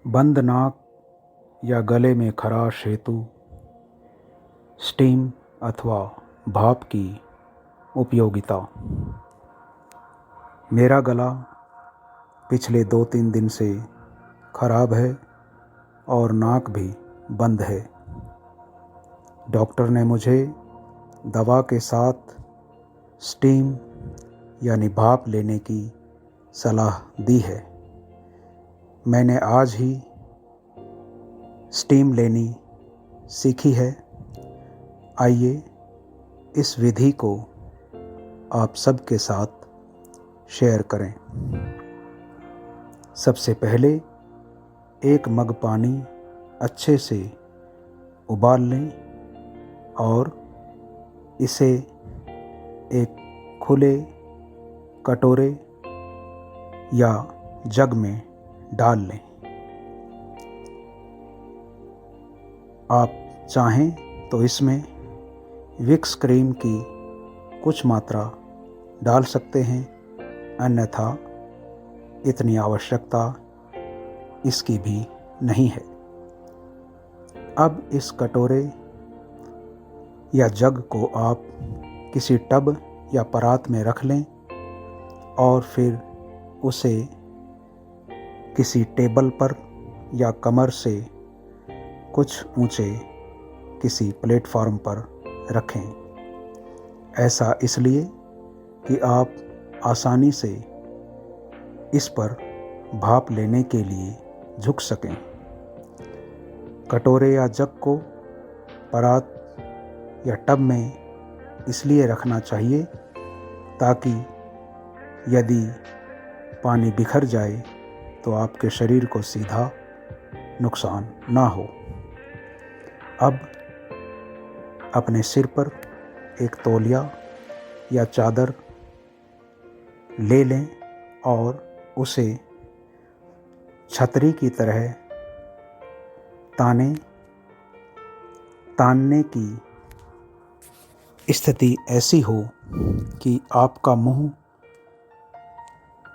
बंद नाक या गले में खराश हेतु स्टीम अथवा भाप की उपयोगिता। मेरा गला पिछले 2-3 दिन से खराब है और नाक भी बंद है। डॉक्टर ने मुझे दवा के साथ स्टीम यानी भाप लेने की सलाह दी है। मैंने आज ही स्टीम लेनी सीखी है। आइए इस विधि को आप सबके साथ शेयर करें। सबसे पहले एक मग पानी अच्छे से उबाल लें और इसे एक खुले कटोरे या जग में डाल लें। आप चाहें तो इसमें विक्स क्रीम की कुछ मात्रा डाल सकते हैं, अन्यथा इतनी आवश्यकता इसकी भी नहीं है। अब इस कटोरे या जग को आप किसी टब या परात में रख लें और फिर उसे किसी टेबल पर या कमर से कुछ ऊंचे किसी प्लेटफॉर्म पर रखें। ऐसा इसलिए कि आप आसानी से इस पर भाप लेने के लिए झुक सकें। कटोरे या जग को परात या टब में इसलिए रखना चाहिए ताकि यदि पानी बिखर जाए तो आपके शरीर को सीधा नुकसान ना हो। अब अपने सिर पर एक तौलिया या चादर ले लें और उसे छतरी की तरह तानने की स्थिति ऐसी हो कि आपका मुंह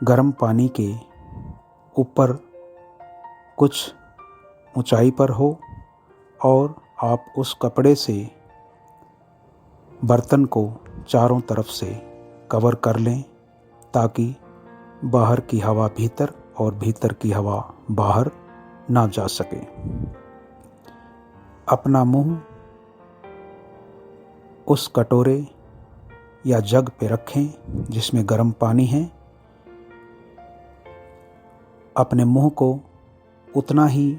गर्म पानी के ऊपर कुछ ऊंचाई पर हो और आप उस कपड़े से बर्तन को चारों तरफ से कवर कर लें ताकि बाहर की हवा भीतर और भीतर की हवा बाहर ना जा सके। अपना मुंह उस कटोरे या जग पे रखें जिसमें गर्म पानी है। अपने मुंह को उतना ही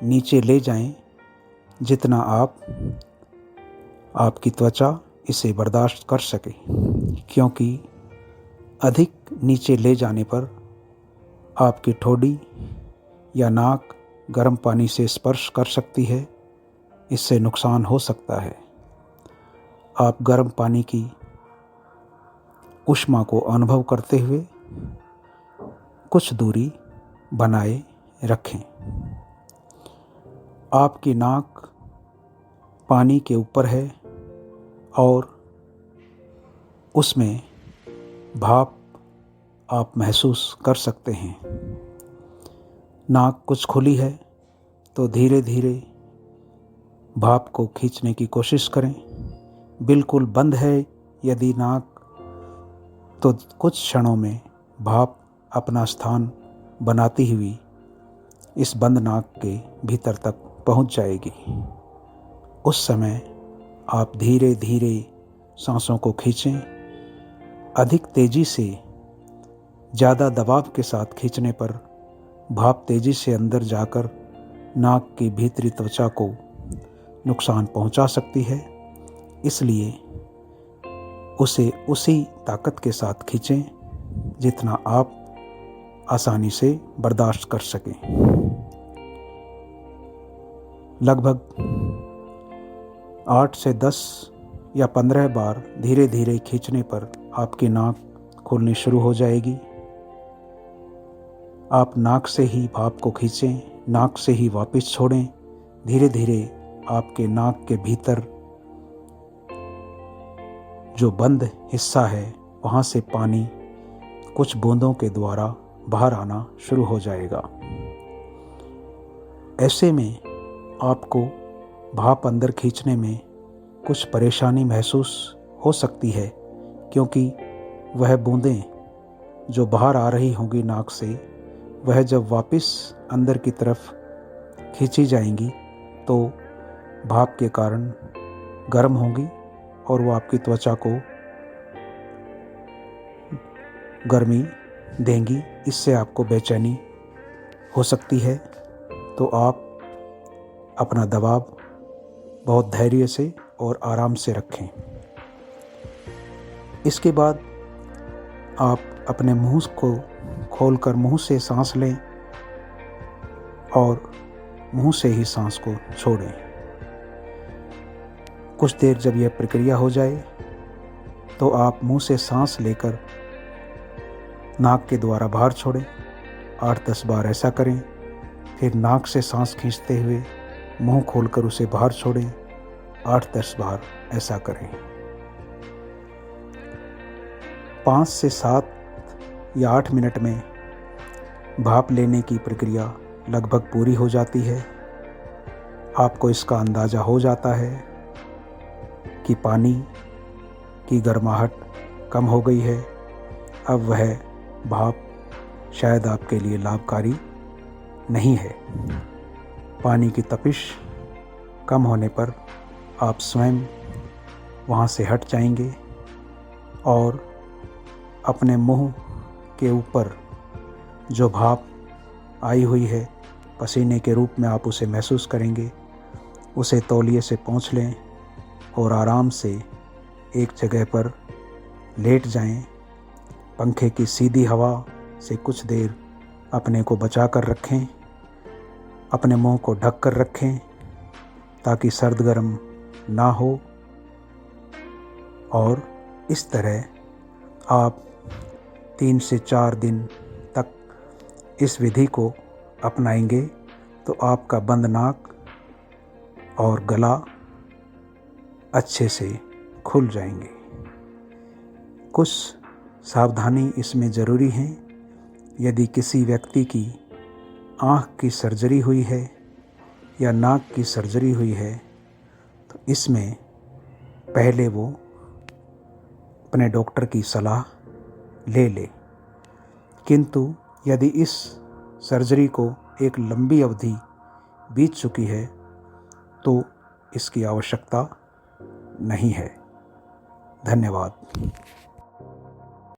नीचे ले जाएं जितना आपकी त्वचा इसे बर्दाश्त कर सके, क्योंकि अधिक नीचे ले जाने पर आपकी ठोड़ी या नाक गर्म पानी से स्पर्श कर सकती है। इससे नुकसान हो सकता है। आप गर्म पानी की ऊष्मा को अनुभव करते हुए कुछ दूरी बनाए रखें। आपकी नाक पानी के ऊपर है और उसमें भाप आप महसूस कर सकते हैं। नाक कुछ खुली है तो धीरे धीरे भाप को खींचने की कोशिश करें। बिल्कुल बंद है यदि नाक तो कुछ क्षणों में भाप अपना स्थान बनाती हुई इस बंद नाक के भीतर तक पहुंच जाएगी। उस समय आप धीरे धीरे सांसों को खींचें। अधिक तेजी से ज़्यादा दबाव के साथ खींचने पर भाप तेजी से अंदर जाकर नाक की भीतरी त्वचा को नुकसान पहुंचा सकती है। इसलिए उसे उसी ताकत के साथ खींचें जितना आप आसानी से बर्दाश्त कर सकें। लगभग 8 से 10 या 15 बार धीरे धीरे खींचने पर आपकी नाक खुलनी शुरू हो जाएगी। आप नाक से ही भाप को खींचें, नाक से ही वापस छोड़ें। धीरे धीरे आपके नाक के भीतर जो बंद हिस्सा है वहाँ से पानी कुछ बूंदों के द्वारा बाहर आना शुरू हो जाएगा। ऐसे में आपको भाप अंदर खींचने में कुछ परेशानी महसूस हो सकती है, क्योंकि वह बूंदें जो बाहर आ रही होंगी नाक से, वह जब वापस अंदर की तरफ खींची जाएंगी तो भाप के कारण गर्म होंगी और वो आपकी त्वचा को गर्मी देंगी। इससे आपको बेचैनी हो सकती है। तो आप अपना दबाव बहुत धैर्य से और आराम से रखें। इसके बाद आप अपने मुंह को खोलकर मुंह से सांस लें और मुंह से ही सांस को छोड़ें। कुछ देर जब यह प्रक्रिया हो जाए तो आप मुंह से सांस लेकर नाक के द्वारा बाहर छोड़ें। 8-10 बार ऐसा करें। फिर नाक से सांस खींचते हुए मुंह खोलकर उसे बाहर छोड़ें। 8-10 बार ऐसा करें। 5 से 7 या 8 मिनट में भाप लेने की प्रक्रिया लगभग पूरी हो जाती है। आपको इसका अंदाज़ा हो जाता है कि पानी की गर्माहट कम हो गई है। अब वह भाप शायद आपके लिए लाभकारी नहीं है। पानी की तपिश कम होने पर आप स्वयं वहाँ से हट जाएंगे और अपने मुंह के ऊपर जो भाप आई हुई है पसीने के रूप में, आप उसे महसूस करेंगे। उसे तौलिए से पोंछ लें और आराम से एक जगह पर लेट जाएं। पंखे की सीधी हवा से कुछ देर अपने को बचा कर रखें। अपने मुंह को ढक कर रखें ताकि सर्द गर्म ना हो। और इस तरह आप 3 से 4 दिन तक इस विधि को अपनाएंगे तो आपका बंद नाक और गला अच्छे से खुल जाएंगे। कुछ सावधानी इसमें ज़रूरी है। यदि किसी व्यक्ति की आँख की सर्जरी हुई है या नाक की सर्जरी हुई है तो इसमें पहले वो अपने डॉक्टर की सलाह ले ले। किंतु यदि इस सर्जरी को एक लंबी अवधि बीत चुकी है तो इसकी आवश्यकता नहीं है। धन्यवाद।